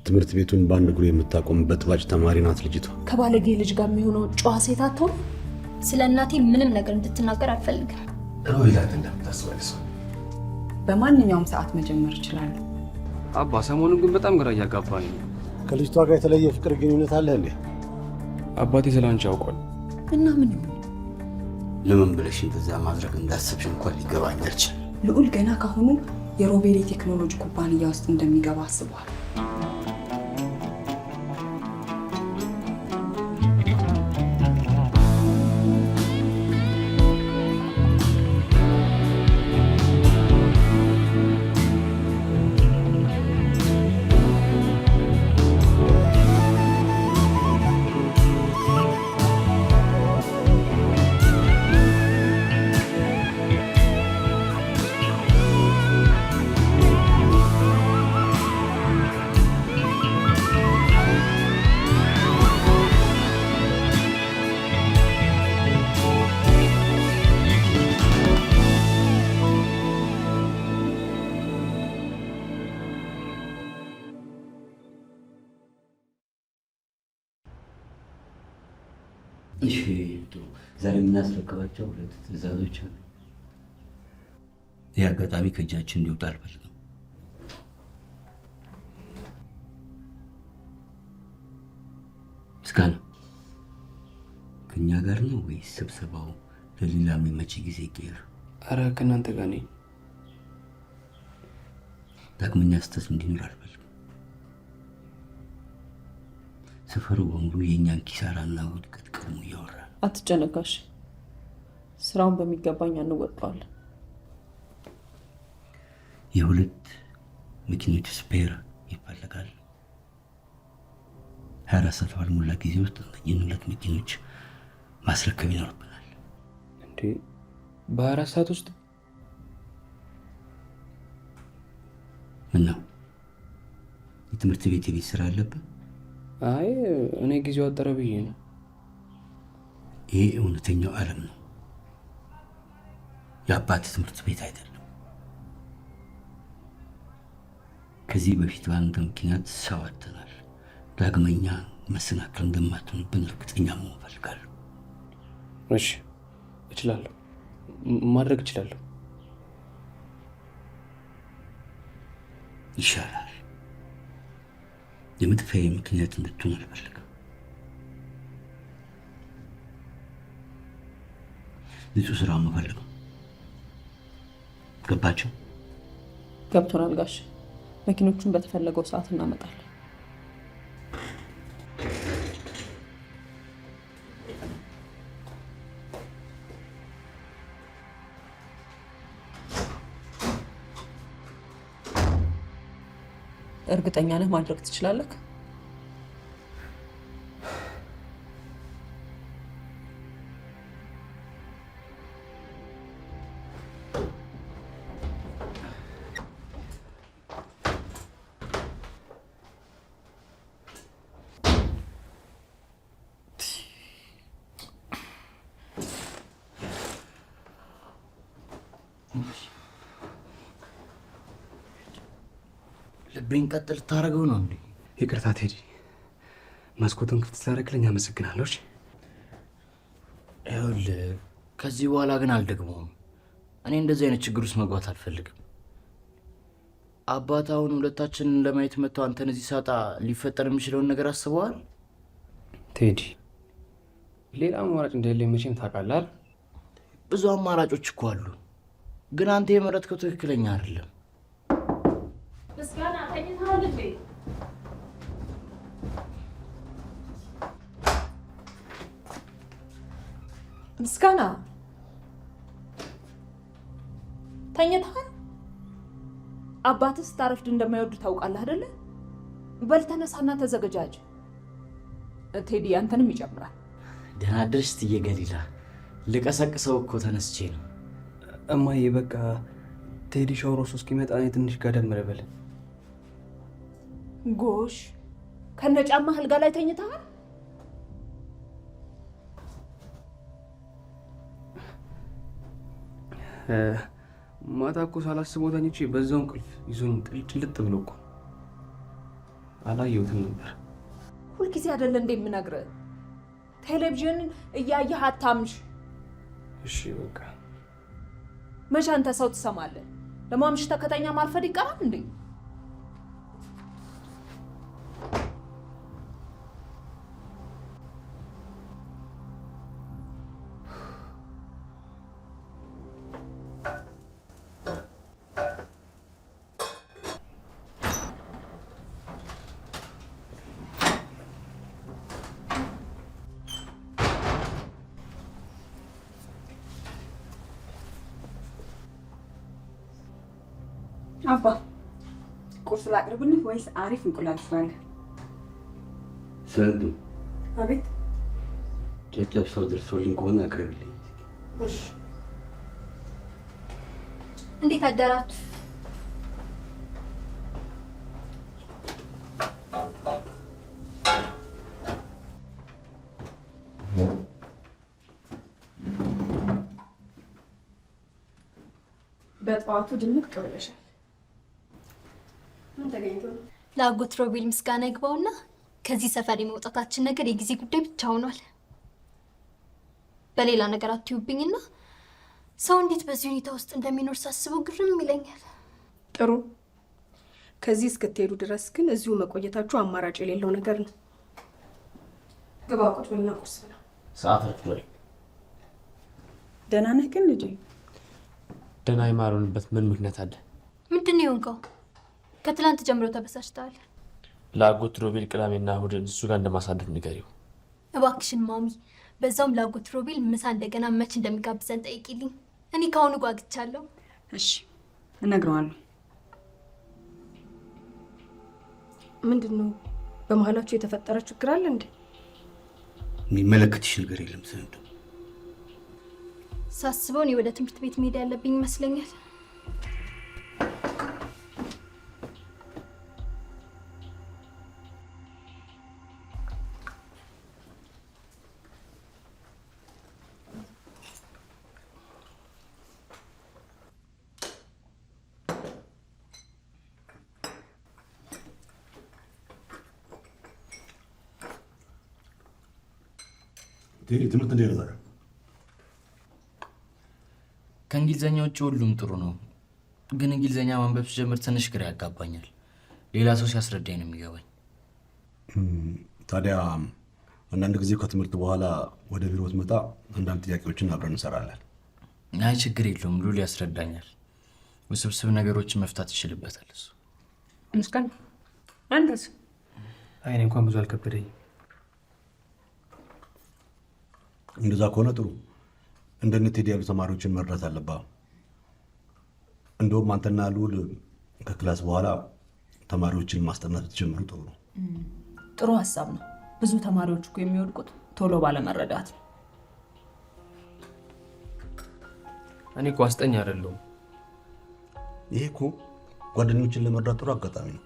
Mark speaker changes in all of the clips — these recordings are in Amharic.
Speaker 1: ትምህርት ቤቱን ባንድ እግሩ የምታቆም በጥባጭ ተማሪ ናት ልጅቷ።
Speaker 2: ከባለጌ ልጅ ጋር የሚሆነው ጨዋ ሴት አትሆን።
Speaker 3: ስለ እናቴ ምንም ነገር እንድትናገር አልፈልግም።
Speaker 4: ሮይላት እንደምታስበልስ
Speaker 5: በማንኛውም ሰዓት መጀመር ይችላል።
Speaker 6: አባ ሰሞኑን ግን በጣም ግራ እያጋባኝ ነው።
Speaker 1: ከልጅቷ ጋር የተለየ ፍቅር ግንኙነት አለ እንዴ?
Speaker 6: አባቴ ስላንቺ ያውቃል
Speaker 2: እና ምን ይሁን?
Speaker 4: ለምን ብለሽ እንደዛ ማድረግ እንዳሰብሽ እንኳን ሊገባኝ አልቻለም።
Speaker 5: ልዑል ገና ካሁኑ የሮቤል ቴክኖሎጂ ኩባንያ ውስጥ እንደሚገባ አስቧል።
Speaker 4: እሺ ዛሬ የምናስረክባቸው 2 ትዕዛዞች አሉ። ይህ አጋጣሚ ከእጃችን እንዲወጣ አልፈልግም። ምስጋና ከእኛ ጋር ነው ወይስ ስብሰባው ለሌላ የሚመች ጊዜ ይቀየር?
Speaker 6: ኧረ ከእናንተ ጋር ነኝ።
Speaker 4: ዳግመኛ ስህተት እንዲኖር አልፈልግም። ሰፈሩ በሙሉ የእኛን ኪሳራና ውድቀት ቀድሞ እያወራ።
Speaker 2: አትጨነቃሽ፣ ስራውን በሚገባኝ እንወጣዋለን።
Speaker 4: የ2 መኪኖች ስፔር ይፈልጋል። 24 ሰዓት ባልሞላ ጊዜ ውስጥ እነዚህን 2 መኪኖች ማስረከብ ይኖርብናል።
Speaker 6: እንዴ በ24 ሰዓት ውስጥ?
Speaker 4: ምን ነው የትምህርት ቤት የቤት ስራ አለብን?
Speaker 6: አይ እኔ ጊዜው አጠረ ብዬ ነው።
Speaker 4: ይሄ እውነተኛው ዓለም ነው፣ የአባት ትምህርት ቤት አይደለም። ከዚህ በፊት በአንተ ምክንያት ሰው አጥተናል። ዳግመኛ መሰናክል እንደማትሆንብን እርግጠኛ መሆን እፈልጋለሁ።
Speaker 6: እሺ እችላለሁ፣ ማድረግ እችላለሁ።
Speaker 4: ይሻላል። የመጥፊያ ምክንያት እንድትሆን አልፈልግም። ንጹህ ስራ መፈልገው። ገባቸው?
Speaker 2: ገብቶናል ጋሽ። መኪኖቹን በተፈለገው ሰዓት እናመጣለን። እርግጠኛ ነህ ማድረግ ትችላለህ?
Speaker 4: ልቤን ቀጥ ልታደርገው ነው እንዴ?
Speaker 6: ይቅርታ ቴዲ፣ መስኮቱን ክፍት ስላደረግልኝ አመሰግናለሁ።
Speaker 7: ይኸውልህ ከዚህ በኋላ ግን አልደግመውም። እኔ እንደዚህ አይነት ችግር ውስጥ መግባት አልፈልግም። አባት አሁን ሁለታችንን ለማየት መጥተው አንተን እዚህ ሳጣ ሊፈጠር የሚችለውን ነገር አስበዋል?
Speaker 6: ቴዲ፣ ሌላ አማራጭ እንደሌለኝ መቼም ታውቃለህ።
Speaker 7: ብዙ አማራጮች እኮ አሉ፣ ግን አንተ የመረጥከው ትክክለኛ አይደለም።
Speaker 2: ምስጋና ተኝተሃል እንዴ? ምስጋና ተኝተሃል? አባትህ ስታረፍድ እንደማይወዱ ታውቃለህ አይደለ? በል ተነሳና ተዘገጃጅ። ቴዲ አንተንም ይጨምራል።
Speaker 7: ደህና አደርሽ እትዬ ገሊላ። ልቀሰቅሰው እኮ ተነስቼ ነው።
Speaker 6: እማዬ በቃ ቴዲ ሻወር ወስዶ እስኪመጣ እኔ ትንሽ ጋደም ልበል።
Speaker 2: ጎሽ፣ ከነጫማህ አልጋ ላይ ተኝተሃል?
Speaker 6: ማታ እኮ ሳላስበው ተኝቼ በዛው እንቅልፍ ይዞኝ ጭልጥ ብሎ እኮ። አላየሁትም ነበር።
Speaker 2: ሁልጊዜ አይደለ እንዴ የምነግርህ? ቴሌቪዥን እያየህ አታምሽ።
Speaker 6: እሺ በቃ
Speaker 2: መቼ አንተ ሰው ትሰማለህ? ለማምሽ ተከታኛ ማርፈድ ይቀራል እንዴ?
Speaker 5: አባ ቁርስ ላቅርብልህ ወይስ አሪፍ እንቁላል ትበላለህ?
Speaker 4: ሰንዱ
Speaker 5: አቤት።
Speaker 4: ጨጨብሳው ደርሶልኝ ከሆነ አቅርብልኝ።
Speaker 5: እሺ።
Speaker 3: እንዴት አደራችሁ?
Speaker 5: በጠዋቱ ድምቅ ብለሻል። ምን ተገኝቶ ነው?
Speaker 3: ለአጎት ሮቤል ምስጋና ይግባውና ከዚህ ሰፈር የመውጣታችን ነገር የጊዜ ጉዳይ ብቻ ሆኗል። በሌላ ነገር አትዩብኝና ሰው እንዴት በዚህ ሁኔታ ውስጥ እንደሚኖር ሳስበው ግርም ይለኛል።
Speaker 8: ጥሩ። ከዚህ እስክትሄዱ ድረስ ግን እዚሁ መቆየታችሁ አማራጭ የሌለው ነገር ነው። ግባ፣ ቁጭ ብልና ቁርስ ብላ።
Speaker 7: ሰዓት አትበል።
Speaker 5: ደህና ነህ ግን ልጄ?
Speaker 6: ደህና የማልሆንበት ምን ምክንያት አለ?
Speaker 3: ምንድን ነው የሆንከው? ከትላንት ጀምሮ ተበሳጭተዋል።
Speaker 6: ለአጎት ሮቤል ቅዳሜና እሑድን እሱ ጋር እንደማሳደር ንገሪው
Speaker 3: እባክሽን ማሚ። በዛውም ለአጎት ሮቤል ምሳ እንደገና መች እንደሚጋብዘን ጠይቂልኝ። እኔ ከአሁኑ ጓግቻለሁ።
Speaker 5: እሺ እነግረዋለሁ።
Speaker 8: ምንድን ነው በመሀላችሁ የተፈጠረ ችግር አለ እንዴ?
Speaker 4: የሚመለከትሽ ነገር የለም ሰንዱ።
Speaker 3: ሳስበው እኔ ወደ ትምህርት ቤት መሄድ ያለብኝ ይመስለኛል።
Speaker 1: ትምህርት እንዴት ነው?
Speaker 7: ከእንግሊዘኛ ውጭ ሁሉም ጥሩ ነው፣ ግን እንግሊዘኛ ማንበብ ስጀምር ትንሽ ግራ ያጋባኛል። ሌላ ሰው ሲያስረዳኝ ነው የሚገባኝ።
Speaker 1: ታዲያ አንዳንድ ጊዜ ከትምህርት በኋላ ወደ ቢሮ ትመጣ፣ አንዳንድ ጥያቄዎችን አብረን እንሰራለን።
Speaker 7: አይ ችግር የለውም፣ ሉል ያስረዳኛል። ውስብስብ ነገሮችን መፍታት ይችልበታል እሱ።
Speaker 8: ምስጋና አንተስ?
Speaker 6: አይ እኔ እንኳን ብዙ አልከበደኝ።
Speaker 1: እንደዛ ከሆነ ጥሩ። እንደነ ቴዲ ያሉ ተማሪዎችን መርዳት አለብህ። እንደውም አንተና ሉል ከክላስ በኋላ ተማሪዎችን ማስጠናት ብትጀምሩ ጥሩ ነው።
Speaker 2: ጥሩ ሀሳብ ነው። ብዙ ተማሪዎች እኮ የሚወድቁት ቶሎ ባለመረዳት ነው።
Speaker 6: እኔ እኮ አስጠኝ አይደለሁም።
Speaker 1: ይሄ እኮ ጓደኞችን ለመርዳት ጥሩ አጋጣሚ ነው።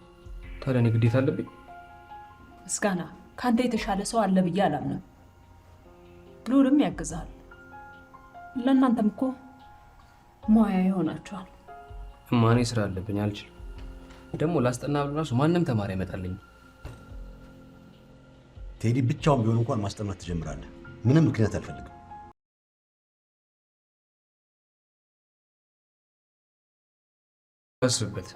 Speaker 6: ታዲያ እኔ ግዴታ አለብኝ?
Speaker 2: ምስጋና ከአንተ የተሻለ ሰው አለ ብዬ አላምንም። ሉልም ያግዛል። ለእናንተም እኮ ሙያ ይሆናችኋል።
Speaker 6: እኔ ስራ አለብኝ፣ አልችልም። ደግሞ ላስጠና ብሎ ራሱ ማንም ተማሪ አይመጣልኝ።
Speaker 1: ቴዲ ብቻውን ቢሆን እንኳን ማስጠናት ትጀምራለህ። ምንም ምክንያት አልፈልግም።
Speaker 6: አስብበት።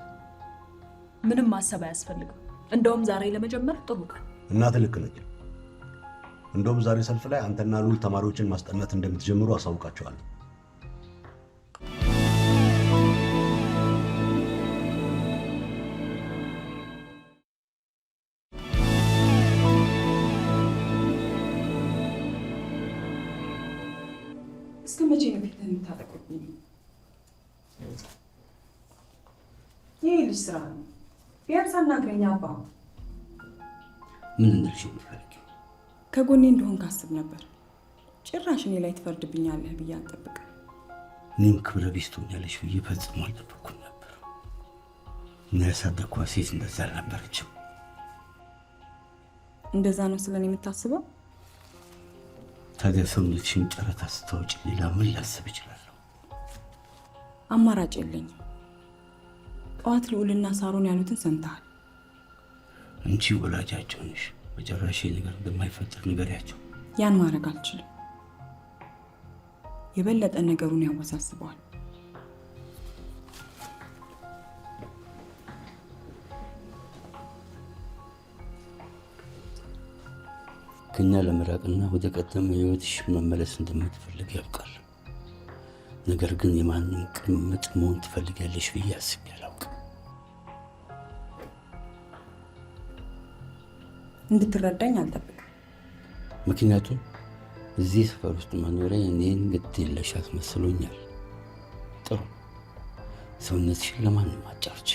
Speaker 2: ምንም ማሰብ አያስፈልግም። እንደውም ዛሬ ለመጀመር ጥሩ ቀን።
Speaker 1: እናትህ ልክ ነች። እንደውም ዛሬ ሰልፍ ላይ አንተና ሉል ተማሪዎችን ማስጠናት እንደምትጀምሩ አሳውቃቸዋለሁ።
Speaker 5: እስከ መቼ ነው ፊትህን የምታጠቁብኝ? ይህ ልጅ ስራ ነው። ቢያንስ አናግረኝ አባ።
Speaker 4: ምን እንድልሽ የምትፈልጊው?
Speaker 5: ከጎኔ እንደሆን ካስብ ነበር። ጭራሽ እኔ ላይ ትፈርድብኛለህ ብዬ አልጠብቅም።
Speaker 4: እኔም ክብረ ቢስ ትሆኛለሽ ብዬ ፈጽሞ አልጠበኩም ነበር። እና ያሳደግኳት ሴት እንደዛ አልነበረችም።
Speaker 5: እንደዛ ነው ስለኔ የምታስበው?
Speaker 4: ታዲያ ሰውነትሽን ጨረታ ስታወጪ ሌላ ምን ላስብ እችላለሁ?
Speaker 5: አማራጭ የለኝም። ጠዋት ልዑልና ሳሮን ያሉትን ሰምተሃል።
Speaker 4: አንቺ ወላጃቸው ነሽ። መጨረሻ ነገር እንደማይፈጠር ንገሪያቸው።
Speaker 5: ያን ማድረግ አልችልም። የበለጠ ነገሩን ያወሳስበዋል።
Speaker 4: ከኛ ለመራቅና ወደ ቀደመ ህይወትሽ መመለስ እንደምትፈልግ ያውቃል። ነገር ግን የማንም ቅምጥ መሆን ትፈልጊያለሽ ብዬ አስቤ አላውቅም።
Speaker 5: እንድትረዳኝ አልጠብቅም።
Speaker 4: ምክንያቱም እዚህ ሰፈር ውስጥ መኖሪያ እኔን ግድ የለሽ አስመስሎኛል። ጥሩ ሰውነትሽን ለማንም አጫርች።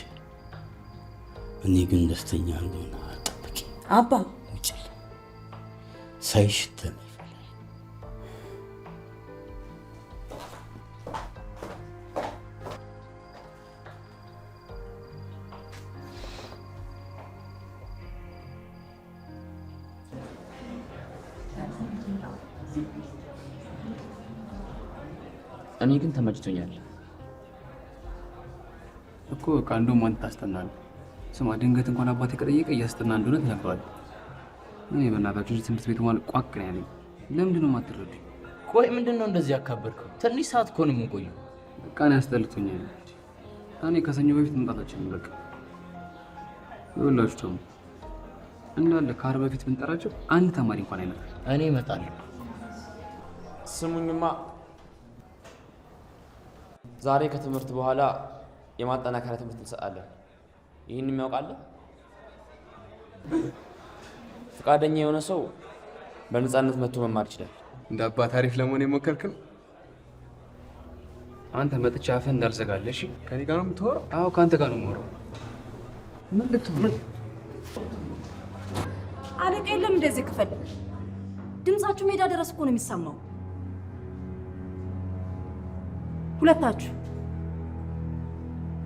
Speaker 4: እኔ ግን ደስተኛ እንደሆነ አጠብቂ።
Speaker 5: አባ
Speaker 4: ውጭ ሳይሽ ደም ይፈላል።
Speaker 7: እኔ ግን ተመችቶኛል
Speaker 6: እኮ ከአንዱም አንተ ታስጠናለህ። ስማ ድንገት እንኳን አባቴ ከጠየቀ እያስጠና እንደሆነ ትነግረዋለህ። እኔ በእናታችሁ ትምህርት ቤቱ ማለት ቋቅ ነው ያለኝ። ለምንድን ነው የማትረዱኝ?
Speaker 7: ቆይ ምንድን ነው እንደዚህ ያካበድከው? ትንሽ ሰዓት እኮ ነው የምንቆየው።
Speaker 6: በቃ እኔ አስጠልቶኛል። እኔ ከሰኞ በፊት መምጣታችን በቃ ይኸውላችሁ ደግሞ እንዳለ ከዓርብ በፊት ብንጠራቸው አንድ ተማሪ እንኳን አይመጣም።
Speaker 7: እኔ እመጣለሁ።
Speaker 9: ስሙኝማ፣ ዛሬ ከትምህርት በኋላ የማጠናከሪያ ትምህርት እንሰጣለን። ይህን የሚያውቃለ? ፈቃደኛ የሆነ ሰው በነፃነት መጥቶ መማር ይችላል።
Speaker 6: እንደ አባት አሪፍ ለመሆን የሞከርክ ነው። አንተ መጥቻ አፍህን እንዳልዘጋለሽ። ከኔ ጋር ነው የምትወራው? አዎ ከአንተ ጋር ነው የምወራው። ምን ልትሆን?
Speaker 2: አለቃ የለም እንደዚህ ክፈል። ድምጻችሁ ሜዳ ድረስ እኮ ነው የሚሰማው። ሁለታችሁ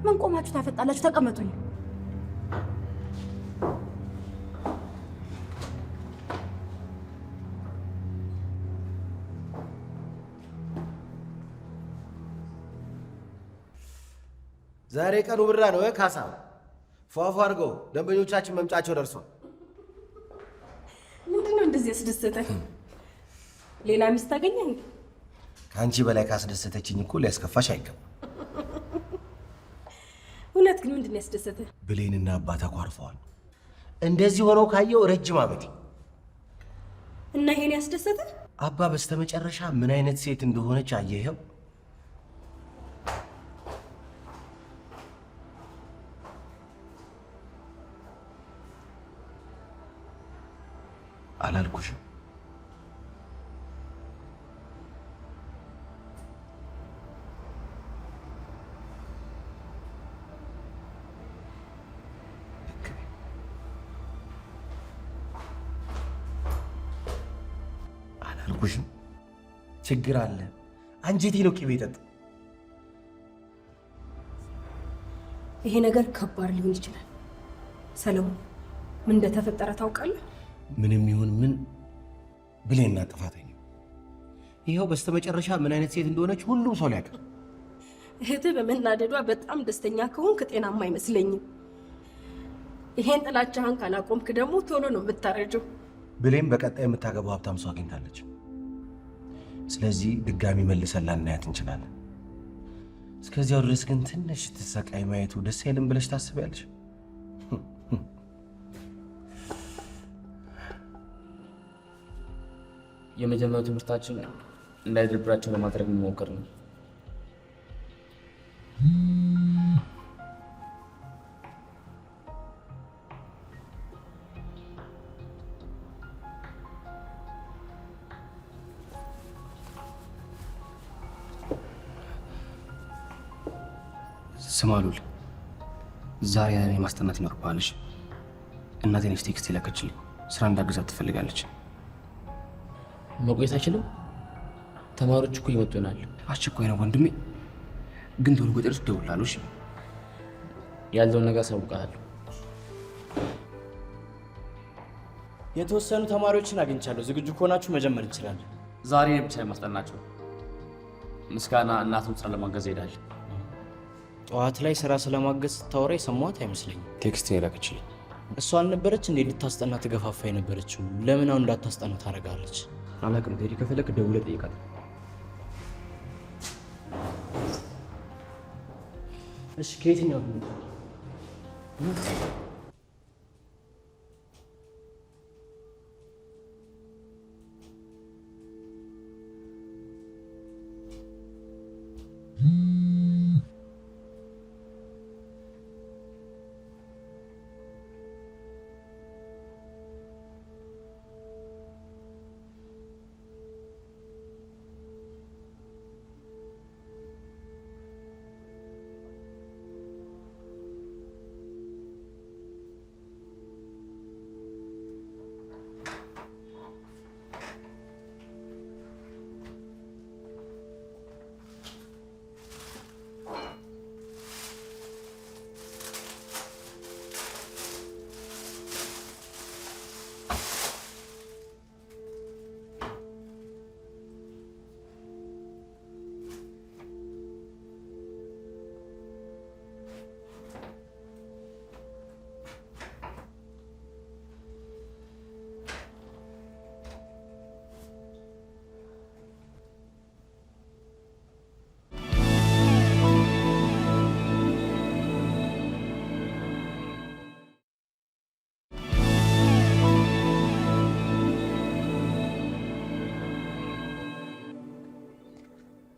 Speaker 2: ምን ቆማችሁ ታፈጣላችሁ? ተቀመጡኝ።
Speaker 10: ዛሬ ቀኑ ብራ ነው ካሳ። ፏፏ አድርገው፣ ደንበኞቻችን መምጫቸው ደርሷል።
Speaker 8: ምንድነው እንደዚህ ያስደሰተ? ሌላ ሚስት ታገኘ?
Speaker 10: ከአንቺ በላይ ካስደሰተችኝ እኮ ሊያስከፋሽ አይገባም።
Speaker 8: እውነት ግን ምንድነው ያስደሰተ?
Speaker 10: ብሌንና አባት አኳርፈዋል። እንደዚህ ሆነው ካየው ረጅም ዓመት
Speaker 8: እና ይሄን ያስደሰተ?
Speaker 10: አባ በስተመጨረሻ ምን አይነት ሴት እንደሆነች አየኸው? አላልኩሽም? አላልኩሽም? ችግር አለ። አንጀቴ ነው ቅቤ ጠጥ።
Speaker 8: ይሄ ነገር ከባድ ሊሆን ይችላል። ሰለሞን ምን እንደተፈጠረ ታውቃለህ?
Speaker 10: ምንም ይሁን ምን ብሌንና ጥፋተኛ። ይኸው በስተመጨረሻ ምን አይነት ሴት እንደሆነች ሁሉም ሰው ሊያውቅ።
Speaker 8: እህትህ በመናደዷ በጣም ደስተኛ ከሆንክ ጤናማ አይመስለኝም። ይሄን ጥላቻህን ካላቆምክ ደግሞ ቶሎ ነው የምታረጀው።
Speaker 10: ብሌን በቀጣይ የምታገባው ሀብታም ሰው አግኝታለች። ስለዚህ ድጋሚ መልሰን ላናያት እንችላለን። እስከዚያው ድረስ ግን ትንሽ ስትሰቃይ ማየቱ ደስ አይልም ብለሽ ታስቢያለሽ?
Speaker 9: የመጀመሪያው ትምህርታችን እንዳይደብራቸው ለማድረግ መሞከር ነው።
Speaker 6: ስማ ሉል፣ ዛሬ እኔ ማስጠናት ይኖርብሃለሽ። እናቴ ነች ቴክስት የላከችልኝ። ስራ እንዳግዛት ትፈልጋለች።
Speaker 9: መቆየት አይችልም። ተማሪዎች እኮ ይመጡ ይሆናል።
Speaker 6: አስቸኳይ ነው ወንድሜ፣ ግን ቶሎ ከጨርስ እደውልልሃለሁ። እሺ?
Speaker 9: ያለውን ነገር አሳውቅሃለሁ።
Speaker 7: የተወሰኑ ተማሪዎችን አግኝቻለሁ። ዝግጁ ከሆናችሁ መጀመር እንችላለን።
Speaker 9: ዛሬ ብቻ የማስጠናቸው ምስጋና እናቱን ስራ ለማገዝ ሄዳል።
Speaker 7: ጠዋት ላይ ስራ ስለማገዝ ስታወራ የሰማሁት አይመስለኝም።
Speaker 6: ቴክስት የላከችልኝ
Speaker 7: እሷ አልነበረች እንዴ እንድታስጠና ትገፋፋ የነበረችው? ለምን አሁን እንዳታስጠና ታደርጋለች?
Speaker 9: አላውቅም ቴዲ፣ ከፈለክ ደውለህ ጠይቃት።
Speaker 6: እሺ ከየትኛው ግን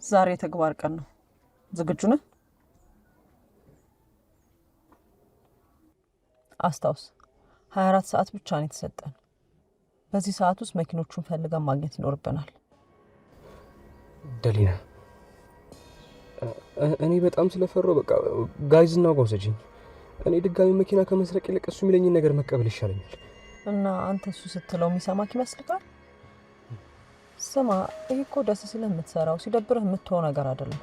Speaker 2: ዛሬ ተግባር ቀን ነው። ዝግጁ ነህ? አስታውስ፣ 24 ሰዓት ብቻ ነው የተሰጠን። በዚህ ሰዓት ውስጥ መኪኖቹን ፈልገን ማግኘት ይኖርብናል።
Speaker 6: ደሊና፣ እኔ በጣም ስለፈራሁ በቃ ጋይዝና ጎሰጂኝ። እኔ ድጋሚ መኪና ከመስረቅ ይልቅ እሱ የሚለኝን ነገር መቀበል ይሻለኛል።
Speaker 2: እና አንተ እሱ ስትለው የሚሰማክ ይመስልካል? ስማ፣ ይህ እኮ ደስ ሲልህ የምትሰራው ሲደብርህ የምትሆው ነገር አይደለም።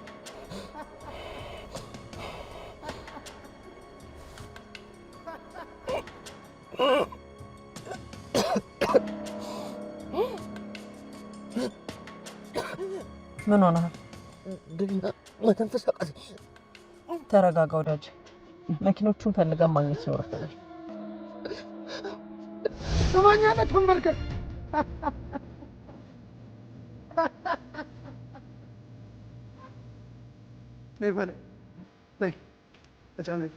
Speaker 2: ምን ሆነሃል?
Speaker 4: መተንፈስ አቃተኝ።
Speaker 2: ተረጋጋ ወዳጅ። መኪኖቹን ፈልገን ማግኘት ይኖርብናል።
Speaker 4: ሰማኛለህ? ተንበርከክ። ነይ በላይ ነይ ተጫነኝ።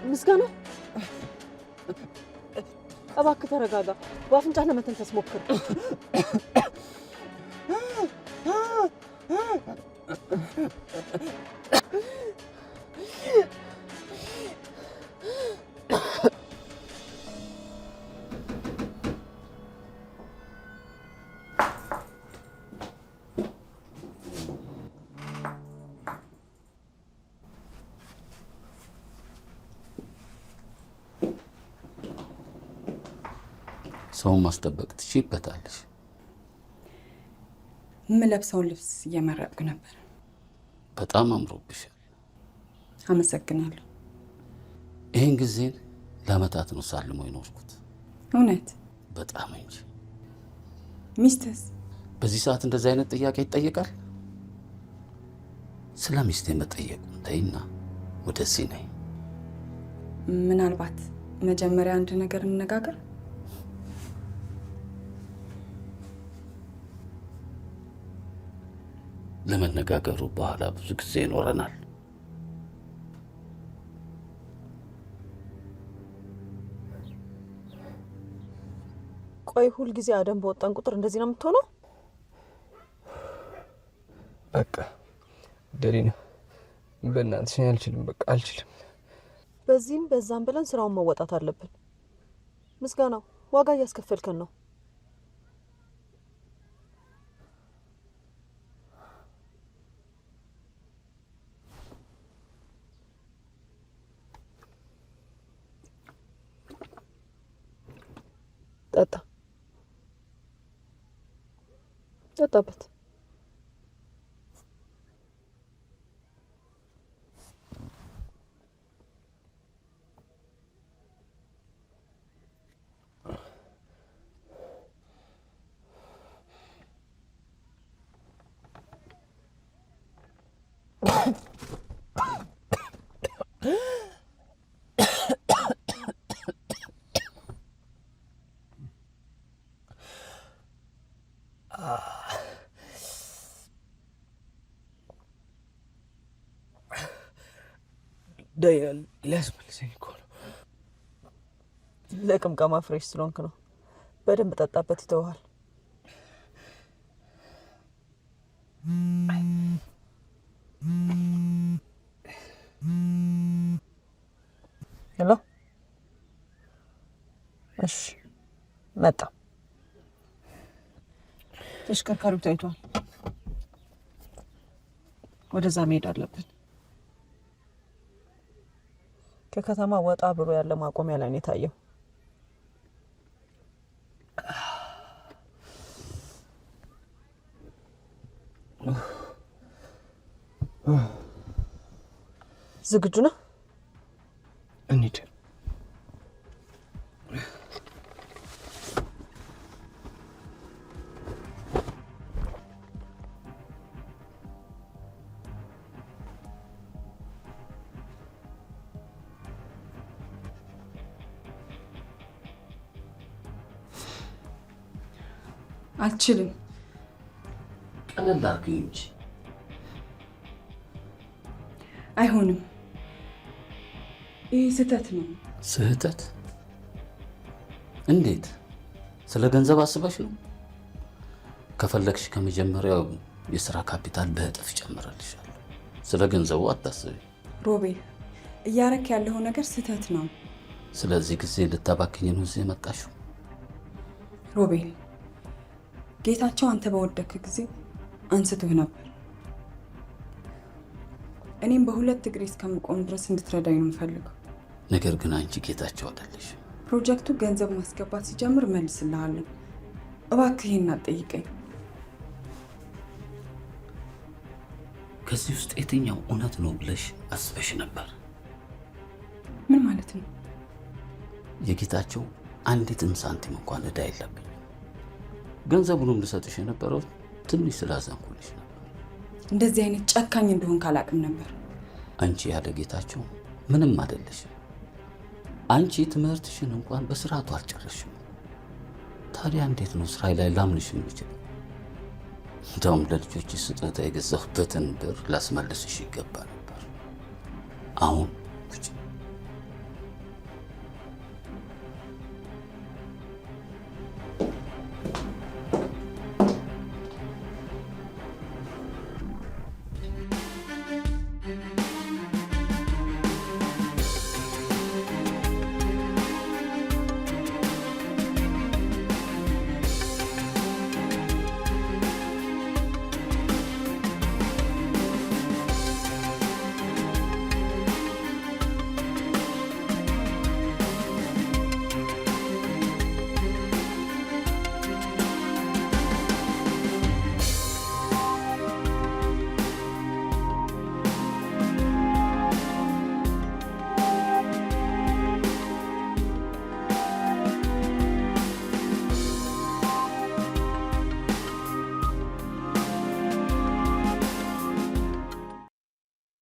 Speaker 2: ምስጋና፣ እባክህ ተረጋጋ። በአፍንጫህ ለመተንፈስ ሞክር።
Speaker 4: ሰውን ማስጠበቅ ትችይበታለሽ።
Speaker 5: የምለብሰውን ልብስ እየመረጥኩ ነበር።
Speaker 4: በጣም አምሮብሻል።
Speaker 5: አመሰግናለሁ።
Speaker 4: ይህን ጊዜን ለአመታት ነው ሳልሞ የኖርኩት።
Speaker 5: እውነት?
Speaker 4: በጣም እንጂ።
Speaker 5: ሚስትስ?
Speaker 4: በዚህ ሰዓት እንደዚህ አይነት ጥያቄ ይጠየቃል? ስለ ሚስቴ መጠየቁን ተይና ወደዚህ ነይ።
Speaker 5: ምናልባት መጀመሪያ አንድ ነገር እንነጋገር።
Speaker 4: ለመነጋገሩ በኋላ ብዙ ጊዜ ይኖረናል።
Speaker 2: ቆይ ሁል ጊዜ አደም በወጣን ቁጥር እንደዚህ ነው የምትሆነው?
Speaker 6: በቃ ደሊና፣ በእናትሽ አልችልም። በቃ አልችልም።
Speaker 2: በዚህም በዛም ብለን ስራውን መወጣት አለብን። ምስጋናው፣ ዋጋ እያስከፈልከን ነው። ጠጣ ጠጣበት።
Speaker 10: ሊያስመልሰኝ እኮ ነው።
Speaker 2: ለቅምቀማ ፍሬሽ ስለሆንክ ነው። በደንብ ጠጣበት፣ ይተውሃል። ሄሎ፣ እሺ፣ መጣ። ተሽከርካሪው ታይቷል። ወደዛ መሄድ አለብን። ከከተማ ወጣ ብሎ ያለ ማቆሚያ ላይ ነው የታየው። ዝግጁ ነህ?
Speaker 10: እንሂድ።
Speaker 5: አልችልም።
Speaker 4: ቀለል አድርጊው እንጂ።
Speaker 5: አይሆንም። ይህ ስህተት ነው።
Speaker 4: ስህተት? እንዴት? ስለ ገንዘብ አስበሽ ነው? ከፈለግሽ ከመጀመሪያው የስራ ካፒታል በእጥፍ ጨምረልሻለሁ። ስለ ገንዘቡ አታስቢ።
Speaker 5: ሮቤል፣ እያረክ ያለው ነገር ስህተት ነው።
Speaker 4: ስለዚህ ጊዜ ልታባክኝ ነው እዚህ የመጣሽው?
Speaker 5: ሮቤል፣ ጌታቸው አንተ በወደክ ጊዜ አንስቶህ ነበር። እኔም በሁለት እግሬ እስከምቆም ድረስ እንድትረዳኝ ነው የምፈልገው።
Speaker 4: ነገር ግን አንቺ ጌታቸው አይደለሽ።
Speaker 5: ፕሮጀክቱ ገንዘብ ማስገባት ሲጀምር መልስልሃለሁ። እባክህ ይሄን አትጠይቀኝ።
Speaker 4: ከዚህ ውስጥ የትኛው እውነት ነው ብለሽ አስበሽ ነበር?
Speaker 5: ምን ማለት ነው?
Speaker 4: የጌታቸው አንዲትም ሳንቲም እንኳን ዕዳ የለብኝ። ገንዘቡንም ልሰጥሽ የነበረው ትንሽ ስላዘንኩልሽ ነበር።
Speaker 5: እንደዚህ አይነት ጨካኝ እንደሆን ካላቅም ነበር።
Speaker 4: አንቺ ያለ ጌታቸው ምንም አይደለሽም። አንቺ ትምህርትሽን እንኳን በስርዓቱ አልጨረስሽም። ታዲያ እንዴት ነው ስራዬ ላይ ላምንሽ የምችል? እንደውም ለልጆች ስጦታ የገዛሁበትን ብር ላስመልስሽ ይገባ ነበር። አሁን